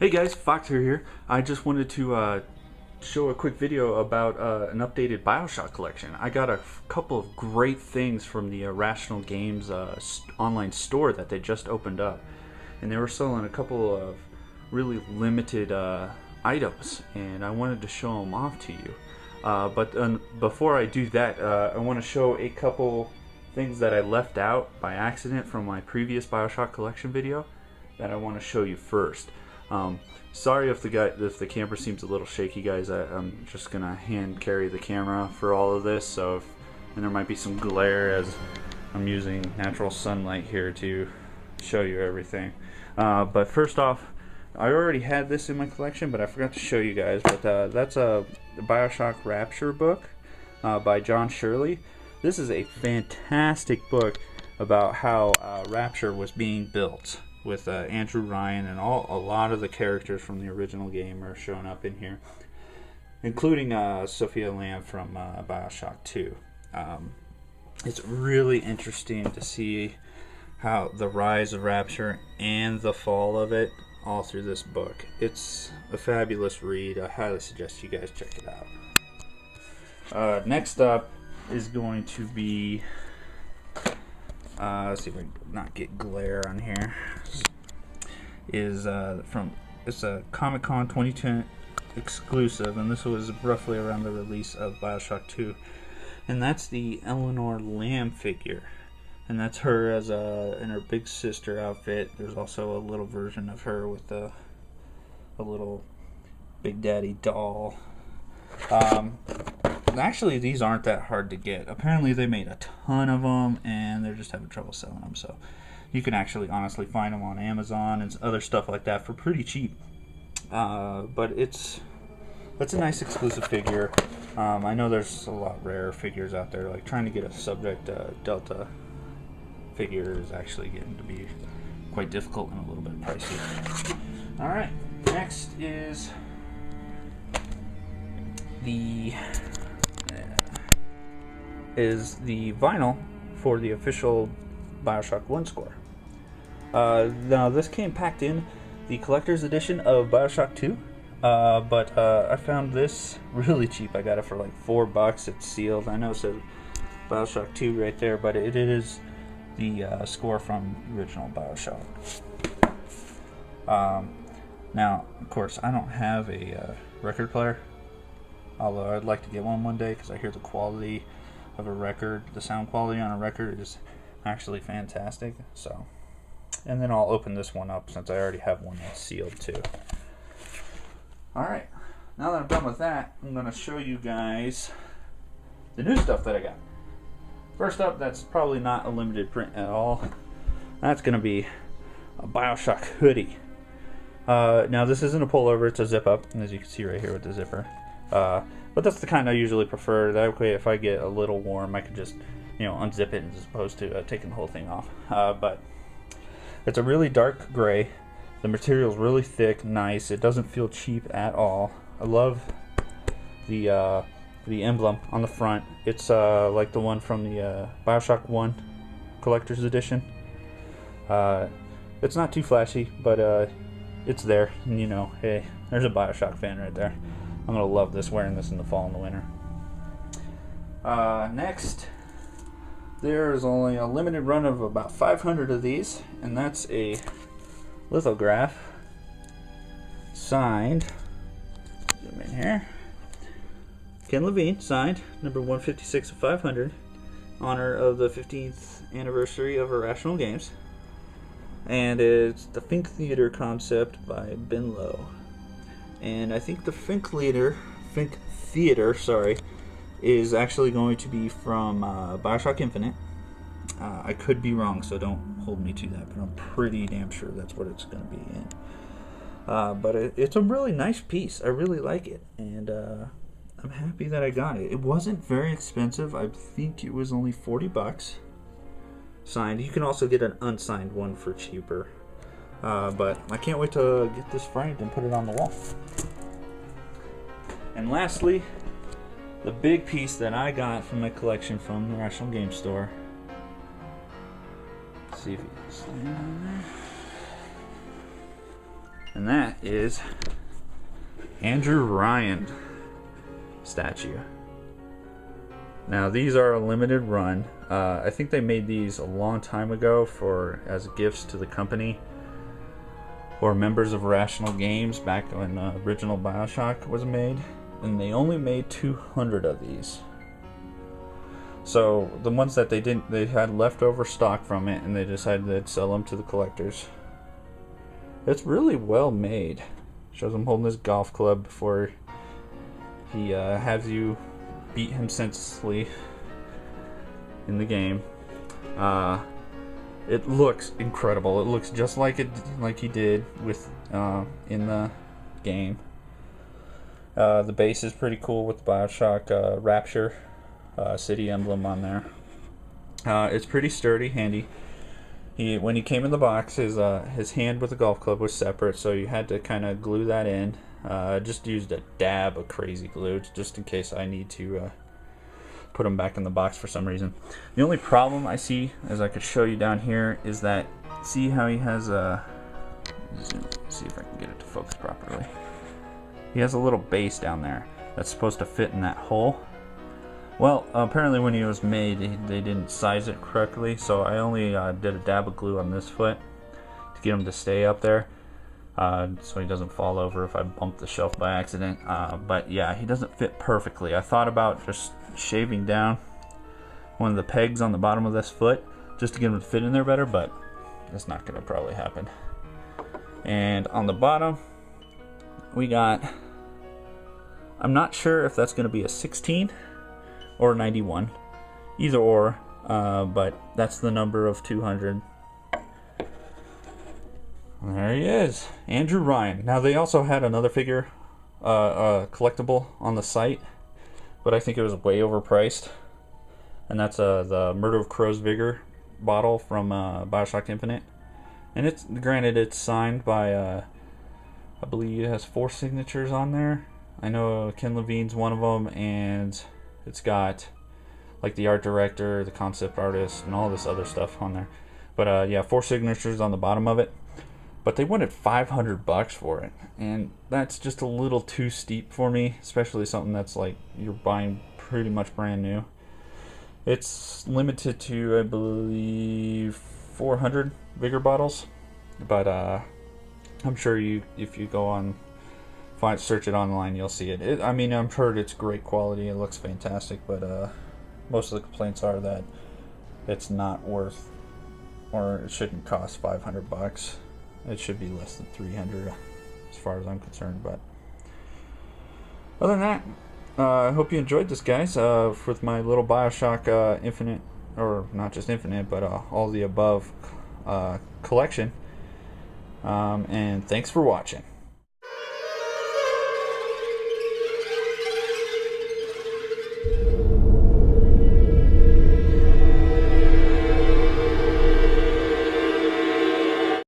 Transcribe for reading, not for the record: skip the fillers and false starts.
Hey guys, Foxer here. I just wanted to show a quick video about an updated Bioshock collection. I got a couple of great things from the Irrational Games online store that they just opened up. And they were selling a couple of really limited items, and I wanted to show them off to you. But before I do that, I want to show a couple things that I left out by accident from my previous Bioshock collection video that I want to show you first. Sorry if the camera seems a little shaky, guys. I'm just gonna hand carry the camera for all of this, and there might be some glare as I'm using natural sunlight here to show you everything. But first off, I already had this in my collection, but I forgot to show you guys. But that's a Bioshock Rapture book by John Shirley. This is a fantastic book about how Rapture was being built, with Andrew Ryan and a lot of the characters from the original game are showing up in here, including Sophia Lamb from Bioshock 2. It's really interesting to see how the rise of Rapture and the fall of it all through this book. It's a fabulous read. I highly suggest you guys check it out. Next up is going to be let's see if we can not get glare on here. It's a Comic-Con 2010 exclusive, and this was roughly around the release of Bioshock 2, and that's the Eleanor Lamb figure, and that's her as in her big sister outfit. There's also a little version of her with a little Big Daddy doll. Actually, these aren't that hard to get. Apparently they made a ton of them and they're just having trouble selling them, so you can actually honestly find them on Amazon and other stuff like that for pretty cheap. But it's a nice exclusive figure. I know there's a lot rarer figures out there. Like trying to get a Subject Delta figure is actually getting to be quite difficult and a little bit pricey. Alright, next is the vinyl for the official Bioshock 1 score. Now this came packed in the collector's edition of Bioshock 2, but I found this really cheap. I got it for like $4. It's sealed. I know it says Bioshock 2 right there, but it is the score from the original Bioshock. Now, of course, I don't have a record player, although I'd like to get one day because I hear the quality of a record, the sound quality on a record is actually fantastic. So, and then I'll open this one up since I already have one that's sealed too. Alright, now that I'm done with that, I'm going to show you guys the new stuff that I got. First up, that's probably not a limited print at all. That's going to be a Bioshock hoodie. Now this isn't a pullover, it's a zip up, as you can see right here with the zipper. But that's the kind I usually prefer. That way if I get a little warm, I can just, unzip it as opposed to taking the whole thing off. But it's a really dark gray. The material's really thick, nice. It doesn't feel cheap at all. I love the emblem on the front. It's like the one from the Bioshock 1 collector's edition. It's not too flashy, but it's there. And hey, there's a Bioshock fan right there. I'm going to love this, wearing this in the fall and the winter. Next, there's only a limited run of about 500 of these, and that's a lithograph signed, zoom in here, Ken Levine, signed, number 156 of 500, honor of the 15th anniversary of Irrational Games, and it's the Fink Theater concept by Ben Lowe. And I think the Fink Theater, is actually going to be from Bioshock Infinite. I could be wrong, so don't hold me to that, but I'm pretty damn sure that's what it's going to be in. But it's a really nice piece. I really like it, and I'm happy that I got it. It wasn't very expensive. I think it was only $40 signed. You can also get an unsigned one for cheaper. But I can't wait to get this framed and put it on the wall. And lastly, the big piece that I got from my collection from the Irrational Games store. Let's see if you can stand on there. And that is Andrew Ryan statue. Now these are a limited run. I think they made these a long time ago as gifts to the company or members of Irrational Games back when original Bioshock was made, and they only made 200 of these. So the ones that they had leftover stock from it, and they decided they'd sell them to the collectors. It's really well made. Shows him holding his golf club before he has you beat him senselessly in the game. It looks incredible. It looks just like he did with in the game. The base is pretty cool with the Bioshock Rapture city emblem on there. It's pretty sturdy, handy. When he came in the box, his hand with the golf club was separate, so you had to kind of glue that in. Just used a dab of crazy glue just in case I need to put him back in the box for some reason. The only problem I see, as I could show you down here, is that see how he has a see if I can get it to focus properly. He has a little base down there that's supposed to fit in that hole. Well, apparently when he was made, they didn't size it correctly, so I only did a dab of glue on this foot to get him to stay up there, so he doesn't fall over if I bump the shelf by accident. But yeah, he doesn't fit perfectly. I thought about just shaving down one of the pegs on the bottom of this foot just to get him to fit in there better, but that's not going to probably happen. And on the bottom, we got, I'm not sure if that's going to be a 16 or 91, either or, but that's the number of 200. There he is, Andrew Ryan. Now they also had another figure, collectible on the site, but I think it was way overpriced, and that's the Murder of Crow's Vigor bottle from Bioshock Infinite. And it's granted, it's signed by I believe it has 4 signatures on there. I know Ken Levine's one of them, and it's got like the art director, the concept artist, and all this other stuff on there. But yeah, 4 signatures on the bottom of it. But they wanted $500 for it, and that's just a little too steep for me, especially something that's like you're buying pretty much brand new. It's limited to, I believe, 400 Vigor bottles, but I'm sure if you go on, search it online, you'll see it. I mean, I'm sure it's great quality. It looks fantastic, but most of the complaints are that it's not worth, or it shouldn't cost $500. It should be less than 300 as far as I'm concerned. But other than that, I hope you enjoyed this, guys, with my little Bioshock Infinite, or not just Infinite, but all the above collection. And thanks for watching.